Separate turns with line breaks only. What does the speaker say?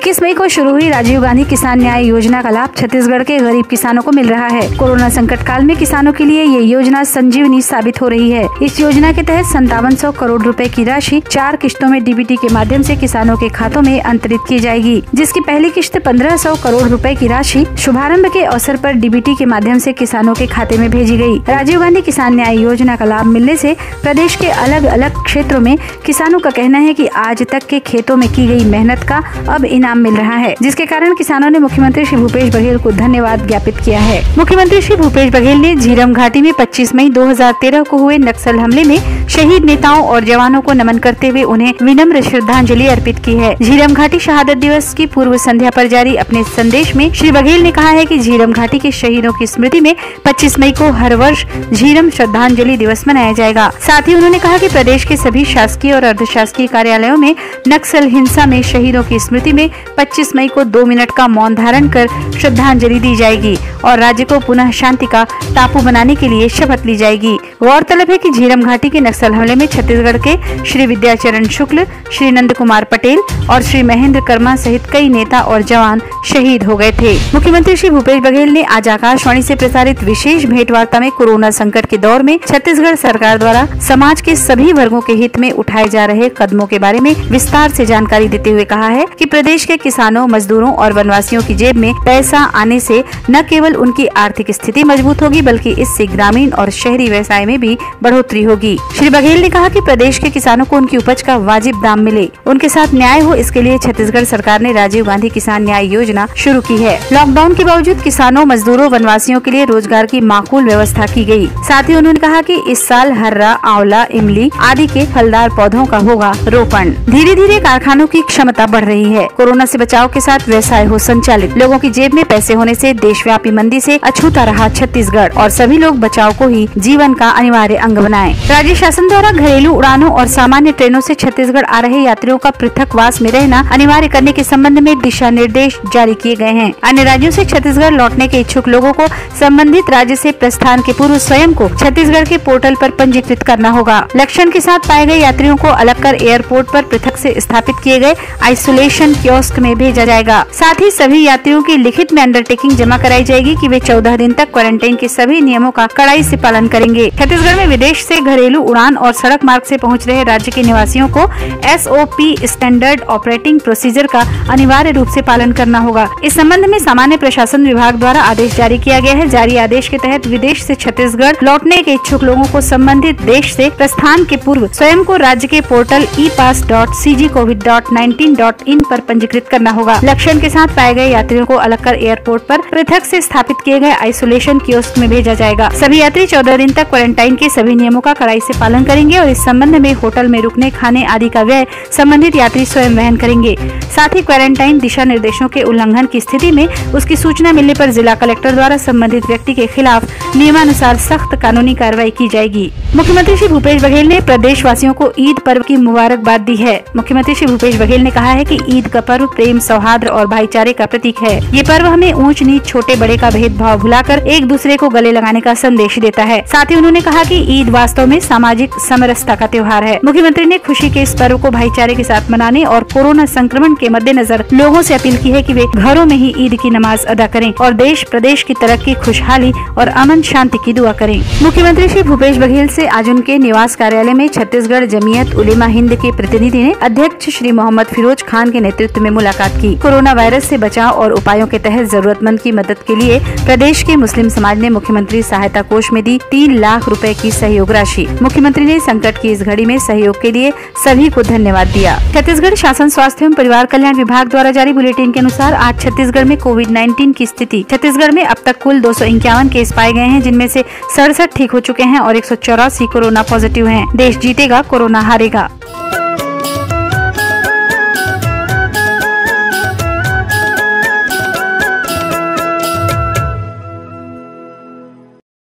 21 मई को शुरू हुई राजीव गांधी किसान न्याय योजना का लाभ छत्तीसगढ़ के गरीब किसानों को मिल रहा है। कोरोना संकट काल में किसानों के लिए ये योजना संजीवनी साबित हो रही है। इस योजना के तहत 5700 करोड़ रुपए की राशि 4 किश्तों में डीबीटी के माध्यम से किसानों के खातों में अंतरित की जाएगी, जिसकी पहली किश्त 1500 करोड़ रुपए की राशि शुभारंभ के अवसर पर डीबीटी के माध्यम से किसानों के खाते में भेजी गई। राजीव गांधी किसान न्याय योजना का लाभ मिलने से प्रदेश के अलग अलग क्षेत्रों में किसानों का कहना है कि आज तक के खेतों में की गई मेहनत का अब इनाम मिल रहा है, जिसके कारण किसानों ने मुख्यमंत्री श्री भूपेश बघेल को धन्यवाद ज्ञापित किया है। मुख्यमंत्री श्री भूपेश बघेल ने झीरम घाटी में 25 मई 2013 को हुए नक्सल हमले में शहीद नेताओं और जवानों को नमन करते हुए उन्हें विनम्र श्रद्धांजलि अर्पित की है। झीरम घाटी शहादत दिवस की पूर्व संध्या पर जारी अपने संदेश में श्री बघेल ने कहा है कि झीरम घाटी के शहीदों की स्मृति में 25 मई को हर वर्ष झीरम श्रद्धांजलि दिवस मनाया जाएगा। साथ ही उन्होंने कहा कि प्रदेश के सभी शासकीय और अर्धशासकीय कार्यालयों में नक्सल हिंसा में शहीदों की स्मृति में 25 मई को 2 मिनट का मौन धारण कर श्रद्धांजलि दी जाएगी और राज्य को पुनः शांति का टापू बनाने के लिए शपथ ली जाएगी। गौरतलब है कि झीरम घाटी के नक्सल हमले में छत्तीसगढ़ के श्री विद्याचरण शुक्ल, श्री नंद कुमार पटेल और श्री महेंद्र कर्मा सहित कई नेता और जवान शहीद हो गए थे। मुख्यमंत्री श्री भूपेश बघेल ने आज आकाशवाणी से प्रसारित विशेष भेंट वार्ता में कोरोना संकट के दौर में छत्तीसगढ़ सरकार द्वारा समाज के सभी वर्गों के हित में उठाए जा रहे कदमों के बारे में विस्तार से जानकारी देते हुए कहा है कि प्रदेश के किसानों, मजदूरों और वनवासियों की जेब में पैसा आने से न केवल उनकी आर्थिक स्थिति मजबूत होगी बल्कि इससे ग्रामीण और शहरी व्यवसाय में भी बढ़ोतरी होगी। श्री बघेल ने कहा कि प्रदेश के किसानों को उनकी उपज का वाजिब दाम मिले, उनके साथ न्याय हो, इसके लिए छत्तीसगढ़ सरकार ने राजीव गांधी किसान न्याय योजना शुरू की है। लॉकडाउन के बावजूद किसानों, मजदूरों, वनवासियों के लिए रोजगार की माकूल व्यवस्था की गई। साथ ही उन्होंने कहा कि इस साल हर्रा, आंवला, इमली आदि के फलदार पौधों का होगा रोपण। धीरे धीरे कारखानों की क्षमता बढ़ रही है। कोरोना से बचाव के साथ व्यवसाय हो संचालित। लोगों की जेब में पैसे होने से देशव्यापी मंदी से अछूता रहा छत्तीसगढ़ और सभी लोग बचाव को ही जीवन का अनिवार्य अंग बनाएं। राज्य शासन द्वारा घरेलू उड़ानों और सामान्य ट्रेनों से छत्तीसगढ़ आ रहे यात्रियों का पृथकवास में रहना अनिवार्य करने के संबंध में दिशा निर्देश जारी किए गए हैं। अन्य राज्यों से छत्तीसगढ़ लौटने के इच्छुक लोगों को संबंधित राज्य से प्रस्थान के पूर्व स्वयं को छत्तीसगढ़ के पोर्टल पर पंजीकृत करना होगा। लक्षण के साथ पाए गए यात्रियों को अलग कर एयरपोर्ट पर पृथक से स्थापित किए गए आइसोलेशन कियोस्क में भेजा जाएगा। साथ ही सभी यात्रियों की लिखित में अंडरटेकिंग जमा कराई जाएगी कि वे 14 दिन तक क्वारंटाइन के सभी नियमों का कड़ाई से पालन करेंगे। छत्तीसगढ़ में विदेश से घरेलू उड़ान और सड़क मार्ग से पहुंच रहे राज्य के निवासियों को SOP स्टैंडर्ड ऑपरेटिंग प्रोसीजर का अनिवार्य रूप से पालन करना होगा। इस संबंध में सामान्य प्रशासन विभाग द्वारा आदेश जारी किया गया है। जारी आदेश के तहत विदेश से छत्तीसगढ़ लौटने के इच्छुक लोगों को संबंधित देश से प्रस्थान के पूर्व स्वयं को राज्य के पोर्टल epass.cgcovid.19.in पर पंजीकृत करना होगा। लक्षण के साथ पाए गए यात्रियों को अलग कर एयरपोर्ट पर पृथक से स्थापित किए गए आइसोलेशन कियोस्क में भेजा जाएगा। सभी यात्री 14 दिन तक क्वारंटाइन के सभी नियमों का कड़ाई से पालन करेंगे और इस संबंध में होटल में रुकने, खाने आदि का व्यय संबंधित यात्री स्वयं वहन करेंगे। साथ ही क्वारंटाइन दिशा निर्देशों के उल्लंघन की स्थिति में उसकी सूचना मिलने पर जिला कलेक्टर द्वारा संबंधित व्यक्ति के खिलाफ नियमानुसार सख्त कानूनी कार्रवाई की जाएगी। मुख्यमंत्री श्री भूपेश बघेल ने प्रदेशवासियों को ईद पर्व की मुबारकबाद दी है। मुख्यमंत्री श्री भूपेश बघेल ने कहा है कि ईद का पर्व प्रेम, सौहार्द और भाईचारे का प्रतीक है। ये पर्व हमें ऊंच नीच, छोटे बड़े का भेदभाव भुलाकर एक दूसरे को गले लगाने का संदेश देता है। साथ ही उन्होंने कहा कि ईद वास्तव में सामाजिक समरसता का त्योहार है। मुख्यमंत्री ने खुशी के इस पर्व को भाईचारे के साथ मनाने और कोरोना संक्रमण के मद्देनजर लोगों से अपील की है कि वे घरों में ही ईद की नमाज अदा करें और देश प्रदेश की तरक्की, खुशहाली और अमन शांति की दुआ करें। मुख्यमंत्री श्री भूपेश बघेल से आज उनके निवास कार्यालय में छत्तीसगढ़ जमीयत उलेमा हिंद के प्रतिनिधि ने अध्यक्ष श्री मोहम्मद फिरोज खान के नेतृत्व में मुलाकात की। कोरोना वायरस से बचाव और उपायों के तहत जरूरतमंद की मदद के लिए प्रदेश के मुस्लिम समाज ने मुख्यमंत्री सहायता कोष में दी 3 लाख रुपए की सहयोग राशि। मुख्यमंत्री ने संकट की इस घड़ी में सहयोग के लिए सभी को धन्यवाद दिया। छत्तीसगढ़ शासन स्वास्थ्य एवं परिवार कल्याण विभाग द्वारा जारी बुलेटिन के अनुसार आज छत्तीसगढ़ में कोविड-19 की स्थिति। छत्तीसगढ़ में अब तक कुल 251 केस पाए गए हैं, जिनमें से 67 ठीक हो चुके हैं और 184 कोरोना पॉजिटिव हैं। देश जीतेगा, कोरोना हारेगा।